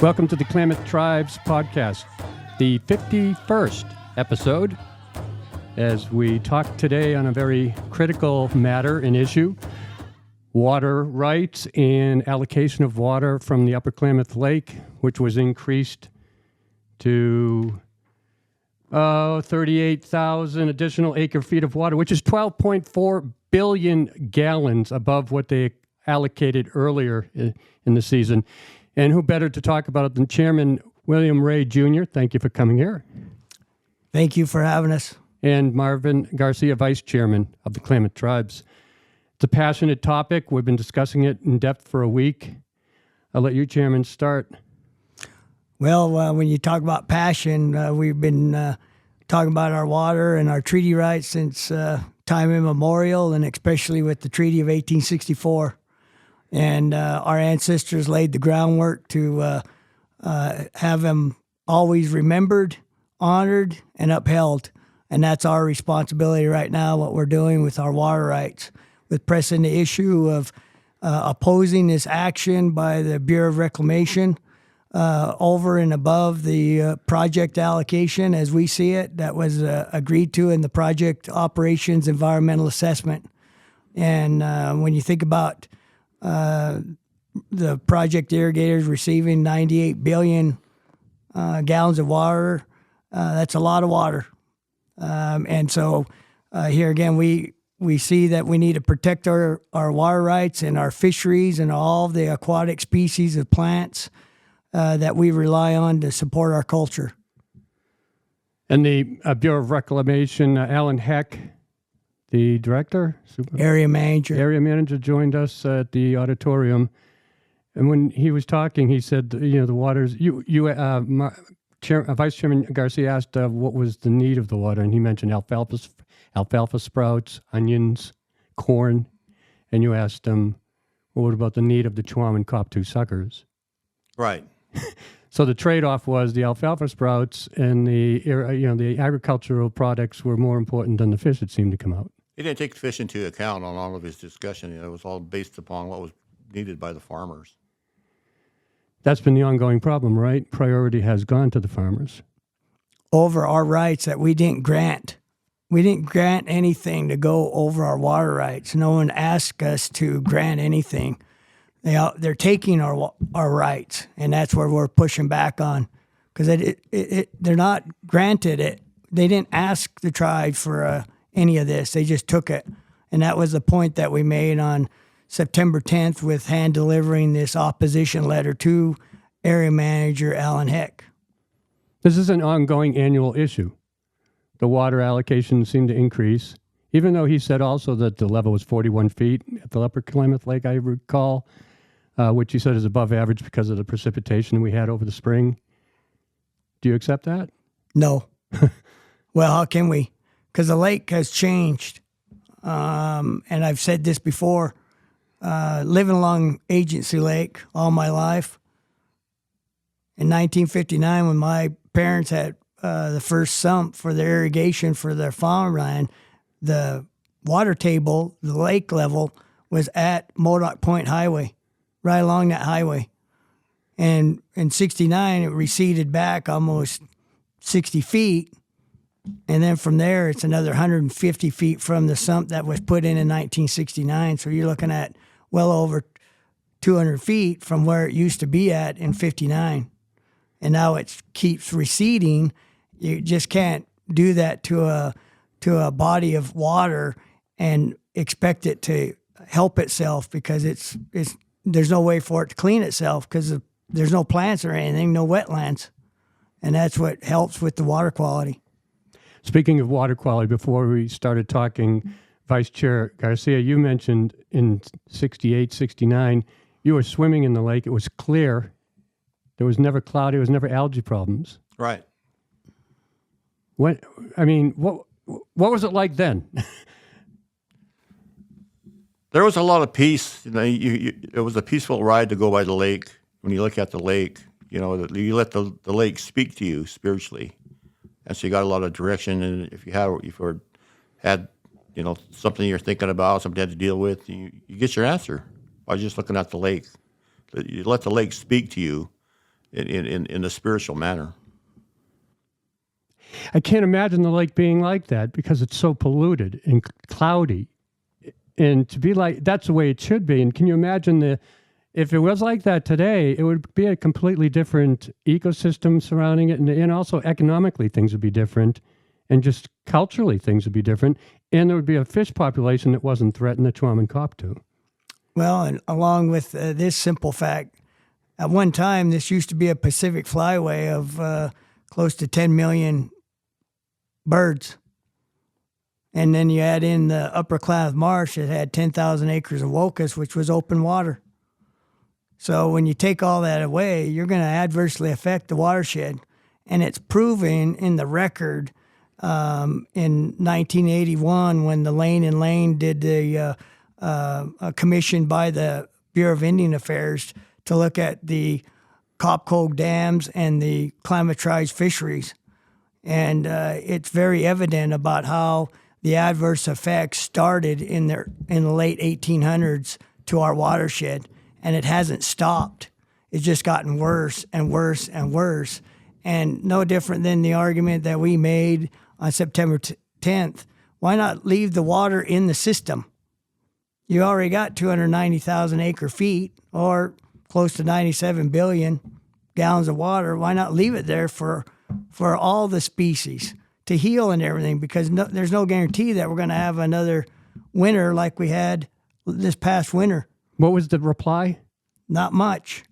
Welcome to the Klamath Tribes podcast, the 51st episode, as we talk today on a very critical matter and issue, water rights and allocation of water from the Upper Klamath Lake, which was increased to 38,000 additional acre feet of water, which is 12.4 billion gallons above what they allocated earlier in the season. And who better to talk about it than Chairman William Ray Jr. Thank you for coming here. Thank you for having us. And Marvin Garcia, Vice Chairman of the Klamath Tribes. It's a passionate topic. We've been discussing it in depth for a week. I'll let you, Chairman, start. Well, when you talk about passion, we've been talking about our water and our treaty rights since time immemorial, and especially with the Treaty of 1864. And our ancestors laid the groundwork to have them always remembered, honored, and upheld. And that's our responsibility right now, what we're doing with our water rights, with pressing the issue of opposing this action by the Bureau of Reclamation over and above the project allocation as we see it that was agreed to in the project operations environmental assessment. And when you think about the project irrigators receiving 98 billion gallons of water, that's a lot of water. And so here again, we see that we need to protect our water rights and our fisheries and all the aquatic species of plants that we rely on to support our culture. And the Bureau of Reclamation, Alan Heck, the director? Area manager joined us at the auditorium. And when he was talking, he said, the waters, Vice Chairman Garcia asked what was the need of the water, and he mentioned alfalfa sprouts, onions, corn, and you asked him, well, what about the need of the Chuam and Cop2 suckers? Right. So the trade-off was the alfalfa sprouts and the agricultural products were more important than the fish that seemed to come out. He didn't take fish into account on all of his discussion. It was all based upon what was needed by the farmers. That's been the ongoing problem, right? Priority has gone to the farmers. Over our rights that we didn't grant. We didn't grant anything to go over our water rights. No one asked us to grant anything. They're taking our rights, and that's where we're pushing back on, because they're not granted it. They didn't ask the tribe for any of this. They just took it, and that was the point that we made on September 10th with hand delivering this opposition letter to Area Manager Alan Heck. This is an ongoing annual issue. The water allocation seemed to increase, even though he said also that the level was 41 feet at the Upper Klamath Lake, I recall, which he said is above average because of the precipitation we had over the spring. Do you accept that? No. Well, how can we? Because the lake has changed. And I've said this before, living along Agency Lake all my life. In 1959, when my parents had the first sump for their irrigation for their farmland, the water table, the lake level, was at Modoc Point Highway, right along that highway. And in 69, it receded back almost 60 feet. And then from there, it's another 150 feet from the sump that was put in 1969. So you're looking at well over 200 feet from where it used to be at in 59. And now it keeps receding. You just can't do that to a body of water and expect it to help itself, because there's no way for it to clean itself because there's no plants or anything, no wetlands. And that's what helps with the water quality. Speaking of water quality, before we started talking, Vice Chair Garcia, you mentioned in 68, 69, you were swimming in the lake. It was clear. There was never cloudy. There was never algae problems. Right. What was it like then? There was a lot of peace. It was a peaceful ride to go by the lake. When you look at the lake, you let the lake speak to you spiritually. and so you got a lot of direction. And if you had something you're thinking about, something you had to deal with, you get your answer by just looking at the lake. You let the lake speak to you in a spiritual manner. I can't imagine the lake being like that because it's so polluted and cloudy. And to be like, that's the way it should be. And can you imagine if it was like that today, it would be a completely different ecosystem surrounding it. And also economically, things would be different. And just culturally, things would be different. And there would be a fish population that wasn't threatened that Tuam cop to. Well, and along with this simple fact, at one time, this used to be a Pacific flyway of close to 10 million birds. And then you add in the upper Klamath Marsh, it had 10,000 acres of Wokus, which was open water. So when you take all that away, you're going to adversely affect the watershed. And it's proven in the record in 1981 when the Lane and Lane did the commission by the Bureau of Indian Affairs to look at the Copco dams and the Klamath Tribe's fisheries. And it's very evident about how the adverse effects started in the late 1800s to our watershed, and it hasn't stopped. It's just gotten worse and worse and worse. And no different than the argument that we made on September 10th. Why not leave the water in the system? You already got 290,000 acre feet or close to 97 billion gallons of water. Why not leave it there for all the species to heal and everything? Because there's no guarantee that we're going to have another winter like we had this past winter. What was the reply? Not much.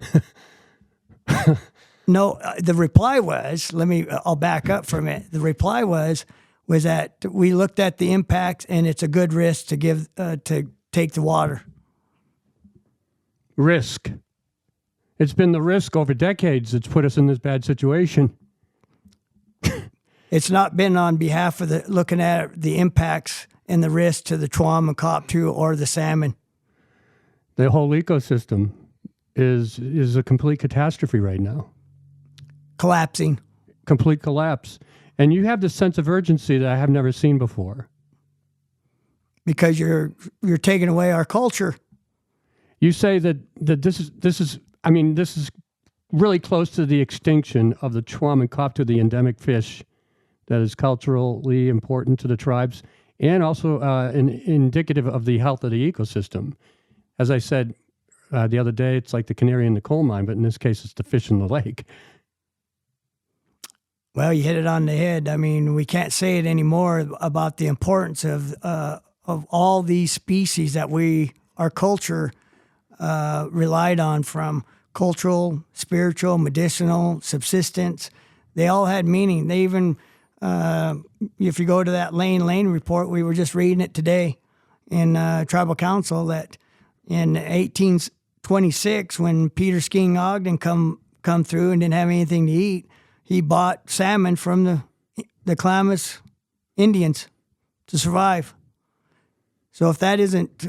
No, the reply was, I'll back up from it. The reply was that we looked at the impacts and it's a good risk to take the water. Risk. It's been the risk over decades that's put us in this bad situation. It's not been on behalf of looking at the impacts and the risk to the Tuam and Coptu or the salmon. The whole ecosystem is a complete catastrophe right now. Collapsing. Complete collapse. And you have this sense of urgency that I have never seen before. Because you're taking away our culture. You say that this is really close to the extinction of the Tuam and Coptu, the endemic fish that is culturally important to the tribes and also indicative of the health of the ecosystem. As I said the other day, it's like the canary in the coal mine, but in this case, it's the fish in the lake. Well, you hit it on the head. I mean, we can't say it anymore about the importance of all these species that our culture relied on, from cultural, spiritual, medicinal, subsistence. They all had meaning. They even, if you go to that Lane report, we were just reading it today in Tribal Council, that in 1826, when Peter King Ogden come through and didn't have anything to eat, he bought salmon from the Klamath Indians to survive. So if that isn't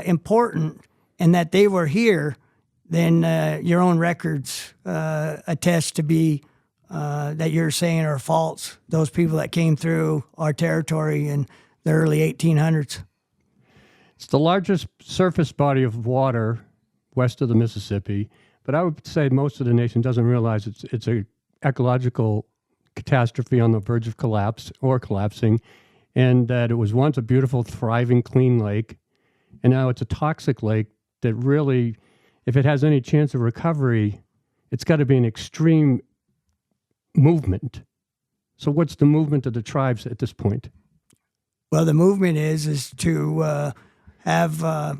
important and that they were here, then your own records attest to be that you're saying are false. Those people that came through our territory in the early 1800s. It's the largest surface body of water west of the Mississippi, but I would say most of the nation doesn't realize it's a ecological catastrophe on the verge of collapse or collapsing, and that it was once a beautiful, thriving, clean lake, and now it's a toxic lake that really, if it has any chance of recovery, it's got to be an extreme movement. So what's the movement of the tribes at this point? Well, the movement is to have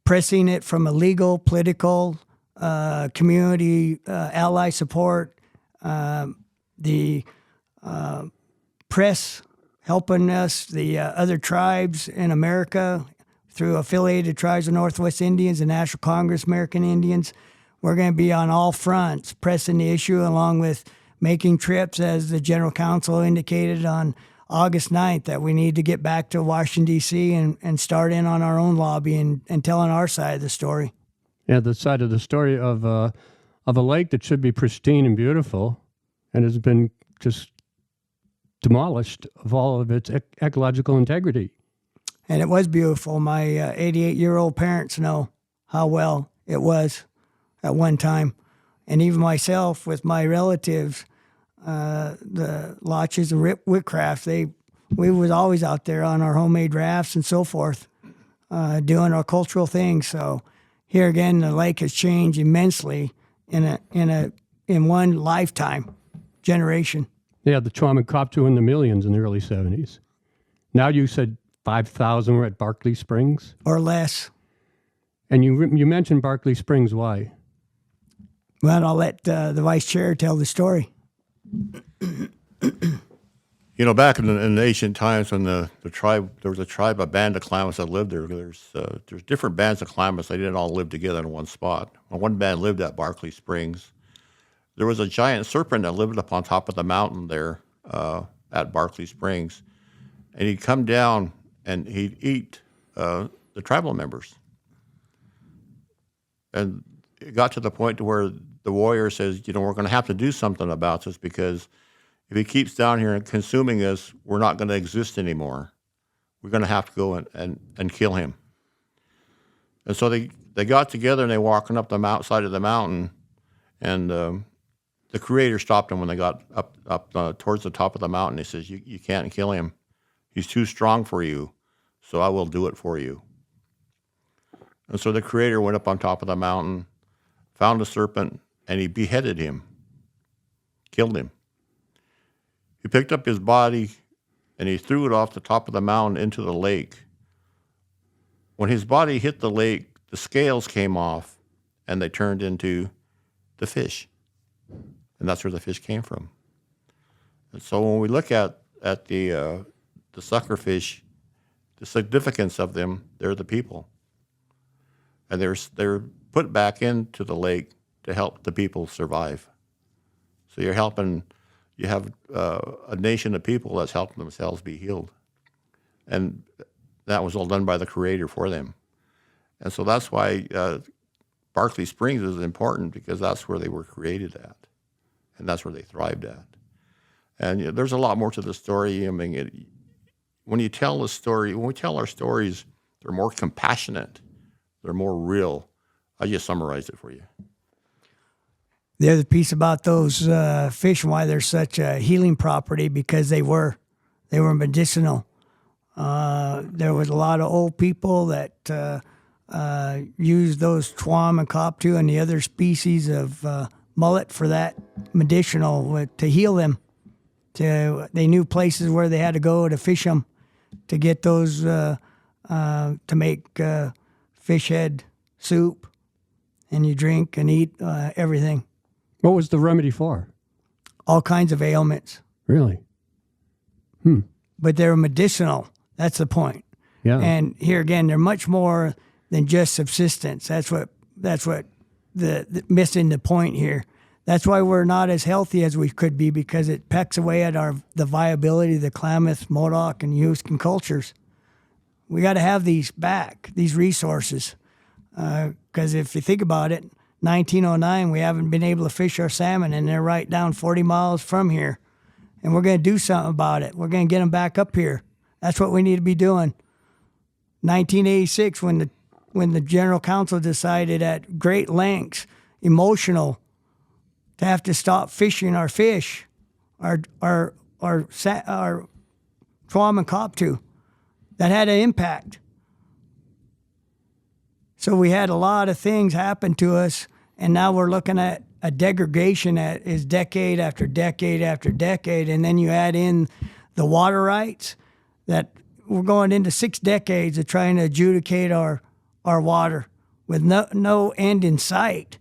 pressing it from a legal, political, community, ally support, the press helping us, the other tribes in America through affiliated tribes of Northwest Indians and National Congress American Indians. We're going to be on all fronts pressing the issue, along with making trips, as the General Counsel indicated on August 9th, that we need to get back to Washington, D.C. and start in on our own lobby and telling our side of the story. Yeah, the side of the story of a lake that should be pristine and beautiful and has been just demolished of all of its ecological integrity. And it was beautiful. My 88-year-old parents know how well it was at one time. And even myself, with my relatives, the Lodges and Whitcraft, we was always out there on our homemade rafts and so forth, doing our cultural things. So here again, the lake has changed immensely in one lifetime generation. Yeah, the Chwam and Koptu in the millions in the early 70s. Now you said 5,000 were at Barkley Springs? Or less. And you mentioned Barkley Springs. Why? Well, I'll let the vice chair tell the story. You know, back in the ancient times when there was a tribe, a band of Klamaths that lived there. There's different bands of Klamaths. They didn't all live together in one spot. One band lived at Barkley Springs. There was a giant serpent that lived up on top of the mountain there at Barkley Springs. And he'd come down and he'd eat the tribal members. And it got to the point to where the warrior says, we're going to have to do something about this, because if he keeps down here and consuming us, we're not going to exist anymore. We're going to have to go and kill him. And so they got together and they walking up the side of the mountain, and the Creator stopped them when they got up towards the top of the mountain. He says, you can't kill him. He's too strong for you, so I will do it for you. And so the Creator went up on top of the mountain, found the serpent, and he beheaded him, killed him. He picked up his body and he threw it off the top of the mountain into the lake. When his body hit the lake, the scales came off and they turned into the fish. And that's where the fish came from. And so when we look at the suckerfish, the significance of them, they're the people. And they're put back into the lake to help the people survive. So you have a nation of people that's helping themselves be healed. And that was all done by the Creator for them. And so that's why Barkley Springs is important, because that's where they were created at. And that's where they thrived at. And there's a lot more to the story. I mean, when we tell our stories, they're more compassionate. They're more real. I just summarized it for you. The other piece about those fish and why they're such a healing property, because they were medicinal. There was a lot of old people that used those Chwam and Koptu and the other species of mullet for that medicinal to heal them. They knew places where they had to go to fish them to get those to make fish head soup, and you drink and eat everything. What was the remedy for? All kinds of ailments. Really? But they're medicinal. That's the point. Yeah. And here again, they're much more than just subsistence. That's what the missing the point here. That's why we're not as healthy as we could be, because it pecks away at the viability of the Klamath, Modoc, and Yuskin cultures. We got to have these back, these resources, because if you think about it, 1909, we haven't been able to fish our salmon, and they're right down 40 miles from here. And we're going to do something about it. We're going to get them back up here. That's what we need to be doing. 1986, when the General Council decided at great lengths, emotional, to have to stop fishing our fish, our Chwam and Koptu, that had an impact. So we had a lot of things happen to us, and now we're looking at a degradation that is decade after decade after decade, and then you add in the water rights, that we're going into 6 decades of trying to adjudicate our water with no end in sight.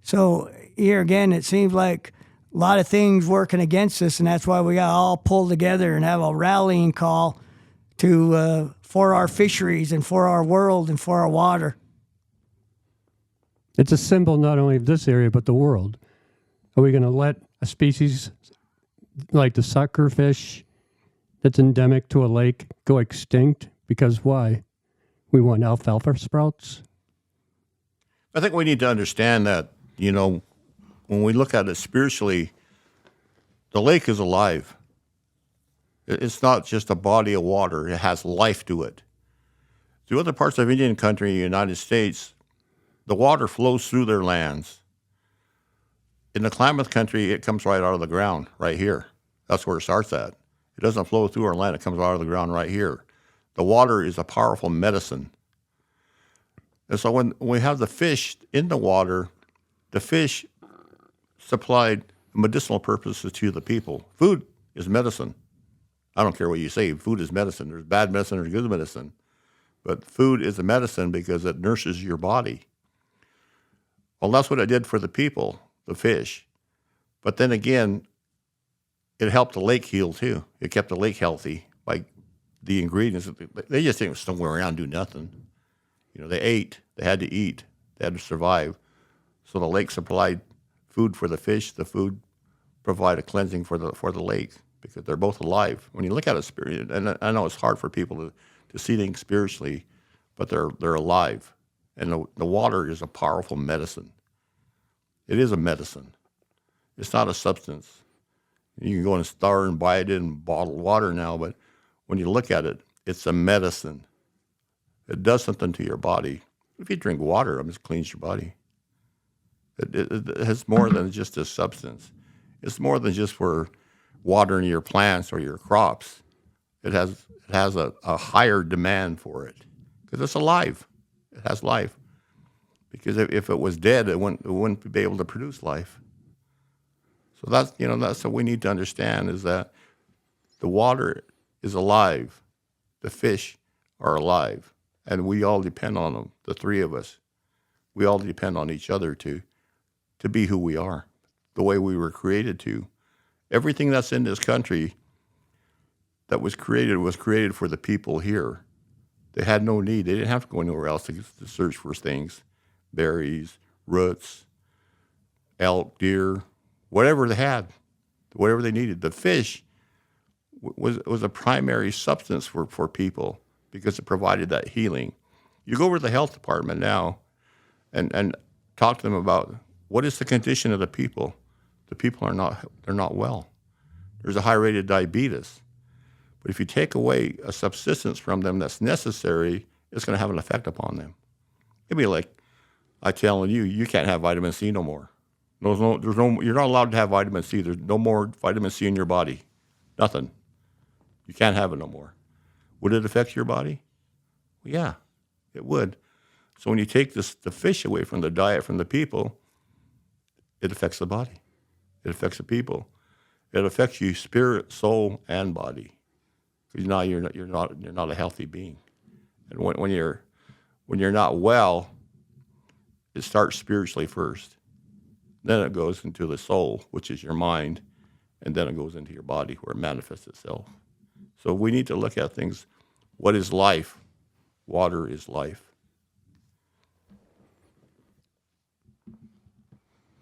So here again, it seems like a lot of things working against us, and that's why we got to all pull together and have a rallying call for our fisheries and for our world and for our water. It's a symbol not only of this area, but the world. Are we going to let a species like the suckerfish that's endemic to a lake go extinct? Because why? We want alfalfa sprouts? I think we need to understand that, when we look at it spiritually, the lake is alive. It's not just a body of water. It has life to it. Through other parts of Indian country in the United States, the water flows through their lands. In the Klamath country, it comes right out of the ground, right here. That's where it starts at. It doesn't flow through our land. It comes out of the ground right here. The water is a powerful medicine. And so when we have the fish in the water, the fish supplied medicinal purposes to the people. Food is medicine. I don't care what you say. Food is medicine. There's bad medicine, there's good medicine. But food is a medicine because it nurses your body. Well, that's what it did for the people, the fish. But then again, it helped the lake heal too. It kept the lake healthy by the ingredients. They just didn't swim around and do nothing. They ate. They had to eat. They had to survive. So the lake supplied food for the fish. The food provided cleansing for the lake because they're both alive. When you look at it spiritually, and I know it's hard for people to see things spiritually, but they're alive. And the water is a powerful medicine. It is a medicine. It's not a substance. You can go in a store and buy it in bottled water now, but when you look at it, it's a medicine. It does something to your body. If you drink water, it just cleans your body. It has more than just a substance. It's more than just for watering your plants or your crops. It has a higher demand for it because it's alive. It has life. Because if it was dead, it wouldn't be able to produce life. So that's what we need to understand is that the water is alive. The fish are alive. And we all depend on them, the three of us. We all depend on each other to be who we are, the way we were created to. Everything that's in this country that was created for the people here. They had no need. They didn't have to go anywhere else to search for things, berries, roots, elk, deer, whatever they had, whatever they needed. The fish was a primary substance for people because it provided that healing. You go over to the health department now and talk to them about what is the condition of the people. The people they're not well. There's a high rate of diabetes. But if you take away a subsistence from them that's necessary, it's going to have an effect upon them. It'd be like I telling you can't have vitamin C no more. You're not allowed to have vitamin C. There's no more vitamin C in your body. Nothing. You can't have it no more. Would it affect your body? Well, yeah, it would. So when you take the fish away from the diet from the people, it affects the body. It affects the people. It affects you spirit, soul, and body. Because now you're not a healthy being. And when you're not well, it starts spiritually first. Then it goes into the soul, which is your mind, and then it goes into your body where it manifests itself. So we need to look at things. What is life? Water is life.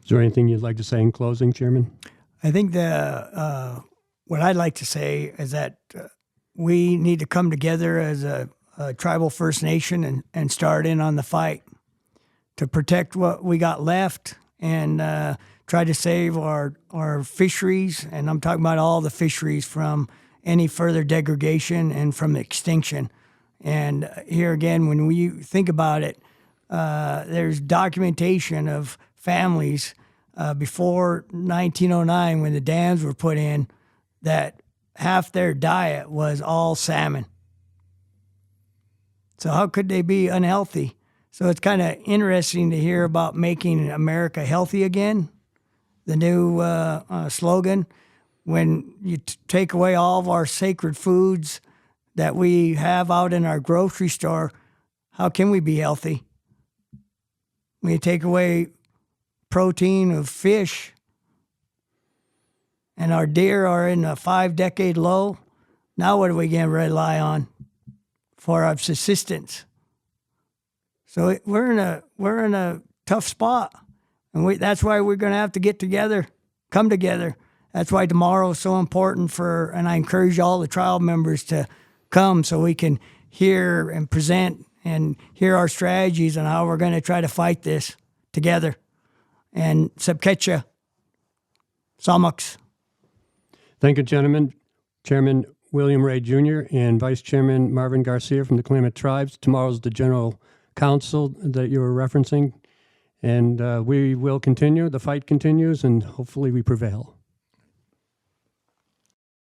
Is there anything you'd like to say in closing, Chairman? I think what I'd like to say is that we need to come together as a tribal First Nation and start in on the fight to protect what we got left and try to save our fisheries. And I'm talking about all the fisheries from any further degradation and from extinction. And here again, when we think about it, there's documentation of families before 1909 when the dams were put in that half their diet was all salmon. So how could they be unhealthy? So it's kind of interesting to hear about making America healthy again, the new slogan. When you take away all of our sacred foods that we have out in our grocery store, how can we be healthy? When you take away protein of fish and our deer are in a 5-decade low, now what are we going to rely on for our subsistence? So we're in a tough spot, and that's why we're going to have to get together, come together. That's why tomorrow is so important and I encourage all the trial members to come so we can hear and present and hear our strategies on how we're going to try to fight this together. And Sabkecha, Samaks. Thank you, gentlemen. Chairman, William Ray Jr. and Vice Chairman Marvin Garcia from the Klamath Tribes. Tomorrow's the General Council that you were referencing. And we will continue. The fight continues, and hopefully we prevail.